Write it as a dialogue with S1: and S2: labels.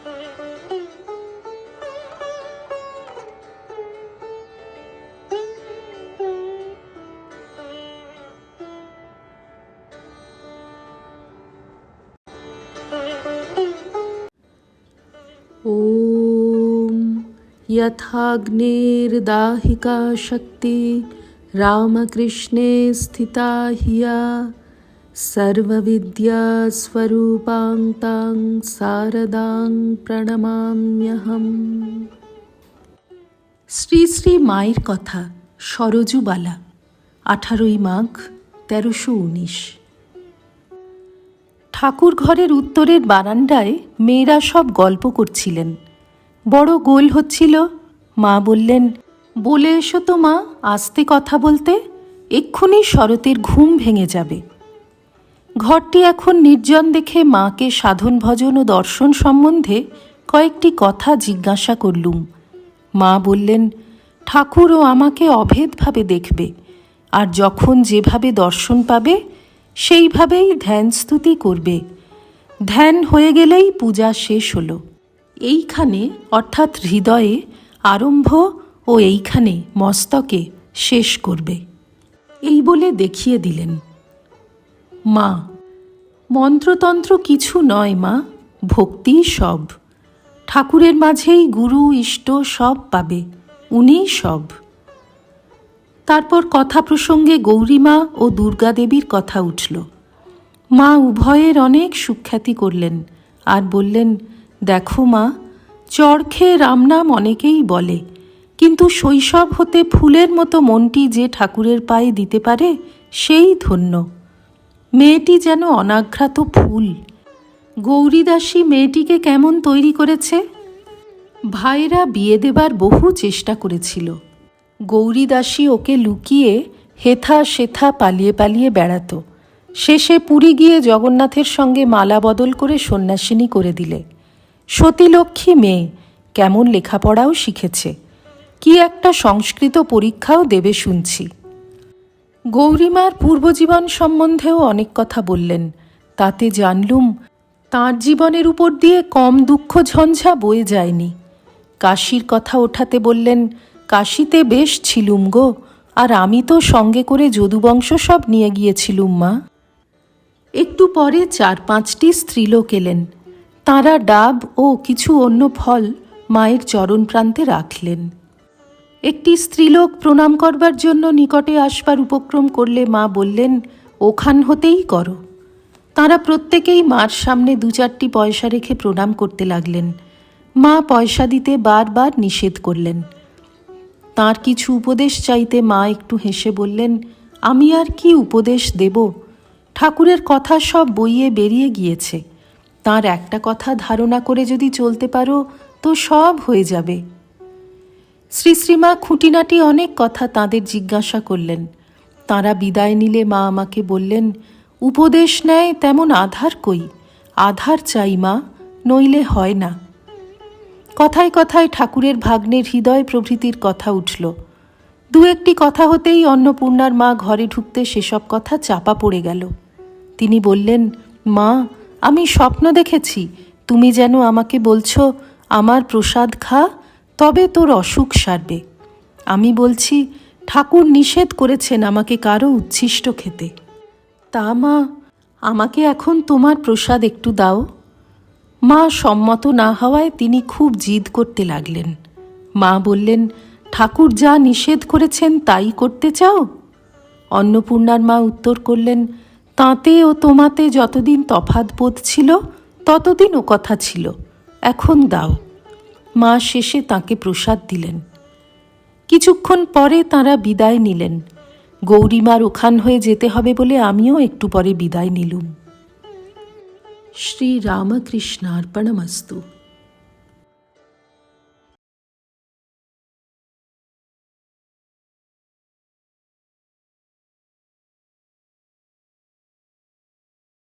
S1: ॐ यथाग्निर्दाहिका शक्ति रामकृष्णे स्थिता हिया सर्वविद्यास्वरूपां तां शारदां প্রণমাম্যহম। শ্রী শ্রী মায়ের কথা, সরজুবালা, 18ই মাঘ 1319। ঠাকুর ঘরের উত্তরের বারান্দায় মেয়েরা সব গল্প করছিলেন। বড় গোল হচ্ছিল। মা বললেন, বলে এসো তো মা, আস্তে কথা বলতে, এক্ষুনি শরতের ঘুম ভেঙে যাবে। ঘরটি এখন নির্জন দেখে মাকে সাধন ভজন ও দর্শন সম্বন্ধে কয়েকটি কথা জিজ্ঞাসা করলুম। মা বললেন, ঠাকুরও আমাকে অভেদভাবে দেখবে, আর যখন যেভাবে দর্শন পাবে সেইভাবেই ধ্যান স্তুতি করবে। ধ্যান হয়ে গেলেই পূজা শেষ হলো। এইখানে অর্থাৎ হৃদয়ে আরম্ভ ও এইখানে মস্তকে শেষ করবে। এই বলে দেখিয়ে দিলেন। মা, মন্ত্রতন্ত্র কিছু নয় মা, ভক্তি সব। ঠাকুরের মাঝেই গুরু ইষ্ট সব পাবে, উনিই সব। তারপর কথা প্রসঙ্গে গৌরীমা ও দুর্গাদেবীর কথা উঠল। মা উভয়ের অনেক সুখ্যাতি করলেন আর বললেন, দেখো মা, চড় খেয়ে রামনাম অনেকেই বলে, কিন্তু শৈশব হতে ফুলের মতো মনটি যে ঠাকুরের পায়ে দিতে পারে সেই ধন্য। মেয়েটি যেন অনাঘ্রাত ফুল। গৌরীদাসী মেয়েটিকে কেমন তৈরি করেছে। ভাইরা বিয়ে দেবার বহু চেষ্টা করেছিল। গৌরীদাসী ওকে লুকিয়ে হেথা সেথা পালিয়ে পালিয়ে বেড়াত। শেষে পুরী গিয়ে জগন্নাথের সঙ্গে মালা বদল করে সন্ন্যাসিনী করে দিলে। সতীলক্ষ্মী মেয়ে, কেমন লেখাপড়াও শিখেছে, কি একটা সংস্কৃত পরীক্ষাও দেবে শুনছি। গৌরীমার পূর্বজীবন সম্বন্ধেও অনেক কথা বললেন। তাতে জানলুম তাঁর জীবনের উপর দিয়ে কম দুঃখ ঝঞ্ঝা বয়ে যায়নি। কাশীর কথা ওঠাতে বললেন, কাশীতে বেশ ছিলুম গো, আর আমি তো সঙ্গে করে যদুবংশ সব নিয়ে গিয়েছিলুম মা। একটু পরে 4-5টি স্ত্রীলোক এলেন। তাঁরা ডাব ও কিছু অন্য ফল মায়ের চরণ প্রান্তে রাখলেন। একটি স্ত্রীলোক প্রণাম করবার জন্য নিকটে আসবার উপক্রম করলে মা বললেন, ওখান হতেই করো। তাঁরা প্রত্যেকেই মার সামনে 2-4টি পয়সা রেখে প্রণাম করতে লাগলেন। মা পয়সা দিতে বারবার নিষেধ করলেন। তাঁর কিছু উপদেশ চাইতে মা একটু হেসে বললেন, আমি আর কি উপদেশ দেব, ঠাকুরের কথা সব বইয়ে বেরিয়ে গিয়েছে। তাঁর একটা কথা ধারণা করে যদি চলতে পারো তো সব হয়ে যাবে। শ্রী শ্রীমা খুঁটিনাটি অনেক কথা তাঁদের জিজ্ঞাসা করলেন। তাঁরা বিদায় নিলে মা আমাকে বললেন, উপদেশ নেয় তেমন আধার কই, আধার চাই মা, নইলে হয় না। কথায় কথায় ঠাকুরের ভাগ্নের হৃদয় প্রভৃতির কথা উঠল। 2-1টি কথা হতেই অন্নপূর্ণার মা ঘরে ঢুকতে সেসব কথা চাপা পড়ে গেল। তিনি বললেন, মা, আমি স্বপ্ন দেখেছি, তুমি যেন আমাকে বলছো, আমার প্রসাদ খা, তবে তোর অসুখ সারবে। আমি বলছি, ঠাকুর নিষেধ করেছেন আমাকে কারো উচ্ছিষ্ট খেতে। তা মা, আমাকে এখন তোমার প্রসাদ একটু দাও। মা সম্মত না হওয়ায় তিনি খুব জিদ করতে লাগলেন। মা বললেন, ঠাকুর যা নিষেধ করেছেন তাই করতে চাও? অন্নপূর্ণার মা উত্তর করলেন, তাঁতে ও তোমাতে যতদিন তফাৎ বোধ ছিল ততদিন ও কথা ছিল, এখন দাও। মা শেষে তাঁকে প্রসাদ দিলেন। কিছুক্ষণ পরে তাঁরা বিদায় নিলেন। গৌরীমার ওখান হয়ে যেতে হবে বলে আমিও একটু পরে বিদায় নিলুম। শ্রী রামকৃষ্ণার্পণমস্তু।